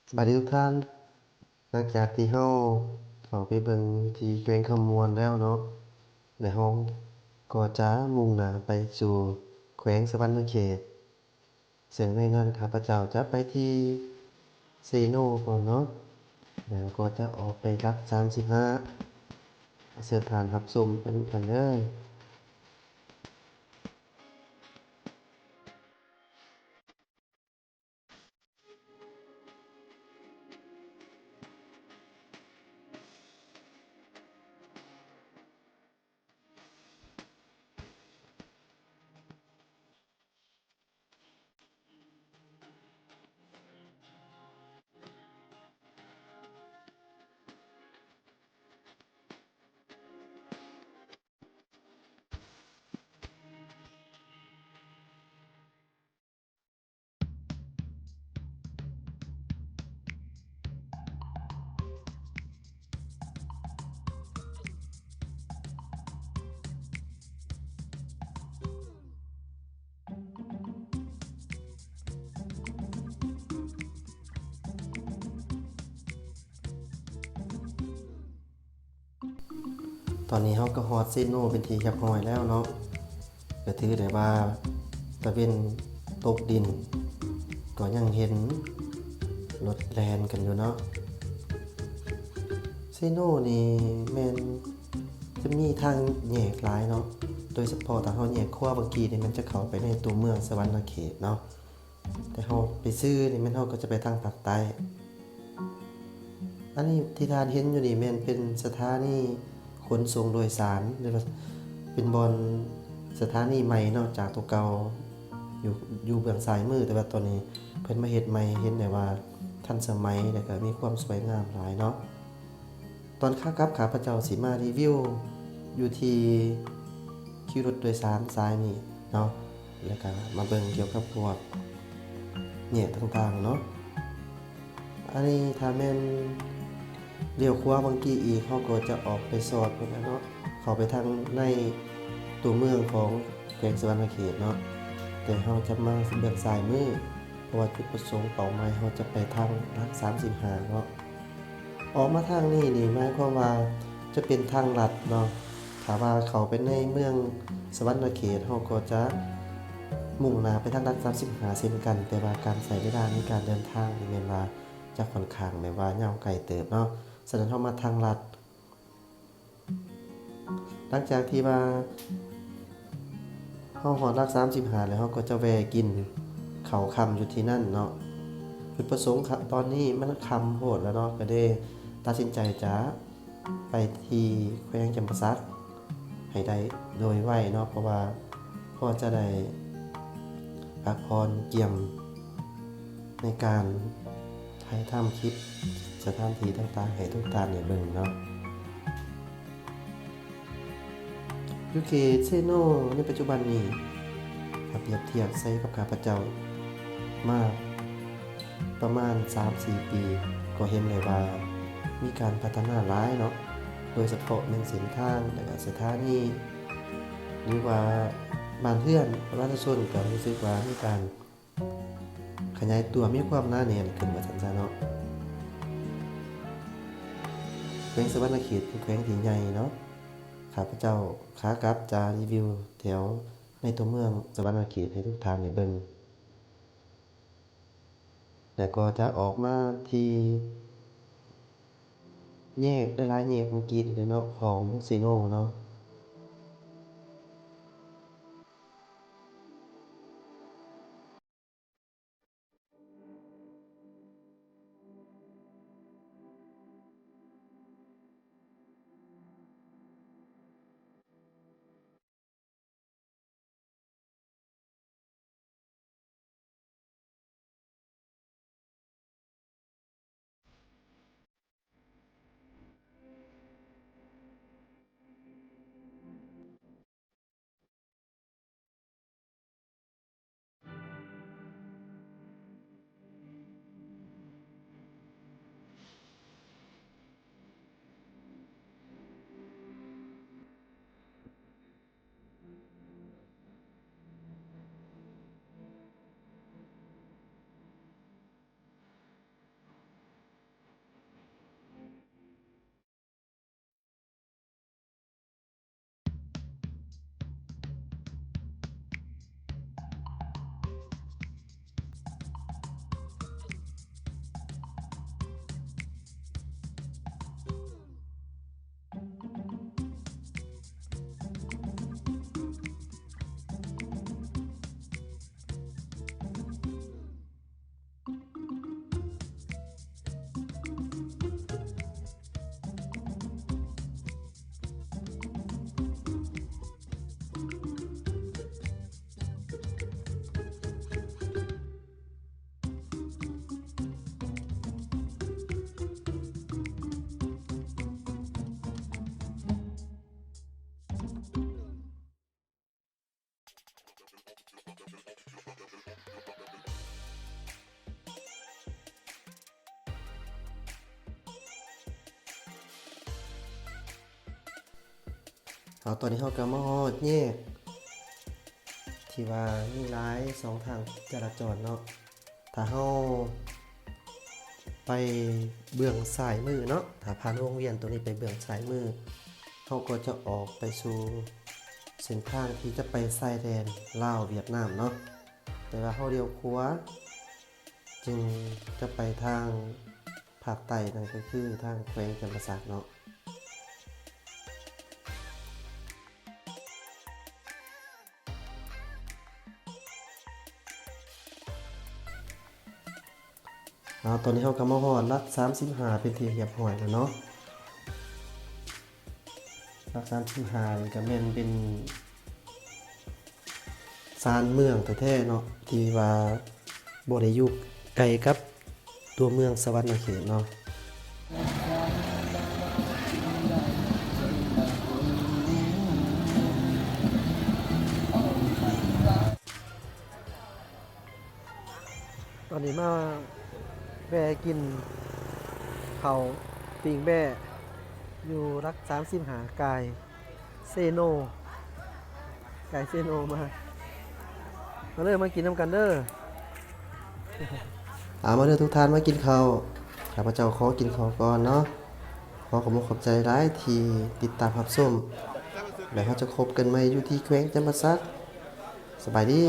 สวัสดีทุกท่านหลังจากที่เฮาเข้าไปเบิ่งที่แขวงคำมวนแล้วเนาะแล้วเฮาก็จะมุ่งหน้าไปสู่แขวงสะวรรณเขตซึ่งในนั้นข้าพเจ้าจะไปที่เซโนก่อนเนาะแล้วก็จะออกไปรัก35เสิร์ชผ่านรับชมไปนำกันเลยตอนนี้เฮาก็ฮอดเซโนเป็นที่เรียบร้อยแล้วเนาะก็ถือได้ว่าตะเวนตกดินก็ยังเห็นรถแล่นกันอยู่เนาะ เซโนนี่แม่นจะมีทางแยกหลายเนาะโดยเฉพาะถ้าเฮาแยกขั้วบางกีนี่มันจะเข้าไปในตัวเมืองสะวรรณเขตเนาะแต่เฮาไปซื้อนี่แม่นเฮาก็จะไปทางภาคใต้อันนี้ที่ท่านเห็นอยู่นี่แม่นเป็นสถานีขนส่งโดยสารหรือว่าเป็นบอนสถานีใหม่เนาะจากตัวเก่าอยู่อยู่เบื้องซ้ายมือแต่ว่าตอนนี้เพิ่นมาเฮ็ดใหม่เห็นได้ว่าทันสมัยแล้วก็มีความสวยงามหลายเนาะ ตอนขากลับข้าพเจ้าสิมารีวิวอยู่ที่คิวรถโดยสารซ้ายนี่เนาะแล้วก็มาเบิ่งเกี่ยวกับพวกเนี่ยต่างๆเนาะอันนี้ถ้าแม่นเลี้ยวขวาบางกี้อีกเขาก็จะออกไปสอดพุ่นน่ะเนาะเข้าไปทางในตัวเมืองของแขวงสะวรรณเขตเนาะแต่เราจะมาเบื้องซ้ายมือเพราะว่าจุดประสงค์เป้าหมายเราจะไปทางรัก35เนาะ ออกมาทางนี้นี่หมายความว่าจะเป็นทางลัดเนาะถ้าว่าเขาไปในเมืองสะวรรณเขตเฮาก็จะมุ่งหน้าไปทางลัด35เช่นกันแต่ว่าการใช้เวลาในการเดินทางนี่แม่นว่าจะค่อนข้างแบบว่ายาวไกลเติบเนาะฉะนั้นเฮามาทางลัดหลังจากที่ว่าเฮาฮอดลัก35แล้วเฮาก็จะแวะกินข้าวค่ำอยู่ที่นั่นเนาะ จุดประสงค์ครับตอนนี้มันคำโหดแล้วเนาะก็ได้ตัดสินใจจะไปที่แขวงจำปาสักให้ได้โดยไวเนาะเพราะว่าพ่อจะได้พักผ่อนเกี่ยมในการถ่ายทำคลิปสถานที่ต่างๆให้ทุกท่านได้เบิ่งเนาะยูเคเซโนในปัจจุบันนี้ถ้าเปรียบเทียบใส่กับข้าพเจ้ามาประมาณ3-4ปีก็เห็นเลยว่ามีการพัฒนาหลายเนาะโดยเฉพาะเรื่องเส้นทางและก็สถานีหรือว่าบ้านเรือนประชาชนก็รู้สึกว่ามีการขยายตัวมีความหนาแน่นขึ้นว่าซั่นซะเนาะแขวงสะวรรณเขตเป็นแขวงที่ใหญ่เนาะข้าพเจ้าขากลับจะรีวิวแถวในตัวเมืองสะวรรณเขตให้ทุกท่านได้เบิ่งแล้วก็จะออกมาที่ แยกหลายๆแยกเมื่อกี้นี่แหละเนาะของซีโน่เนาะ เอาตอนนี้เฮาก็มาฮอดแยกที่ว่ามีหลายสองทางจราจรเนาะถ้าเฮาไปเบื้องซ้ายมือเนาะถ้าผ่านวงเวียนตัวนี้ไปเบื้องซ้ายมือเฮาก็จะออกไปสู่เส้นทางที่จะไปชายแดนลาวเวียดนามเนาะแต่ว่าเฮาเลี้ยวขวาจึงจะไปทางภาคใต้นั่นก็คือทางแขวงจำปาสักเนาะตอนนี้เฮาก็มาฮอดลัก35เป็นที่เรียบร้อยแล้วเนาะลัก35นี่ก็แม่นเป็นชานเมืองแท้ๆเนาะที่ว่าบ่ได้อยู่ไกลกับตัวเมืองสวรรณเขตเนาะตอนนี้มาแวะกินข้าวปิ้งแบ่อยู่รัก35กายเซโนกายเซโนมาเด้อมากินน้ำกันเด้อ มาเด้อทุกท่านมากินข้าวข้าพเจ้าขอกินข้าวก่อนเนาะขอขอบคุณขอบใจหลายที่ติดตามรับชมแล้วเราจะคบกันใหม่อยู่ที่แขวงจำปาสักสบายดี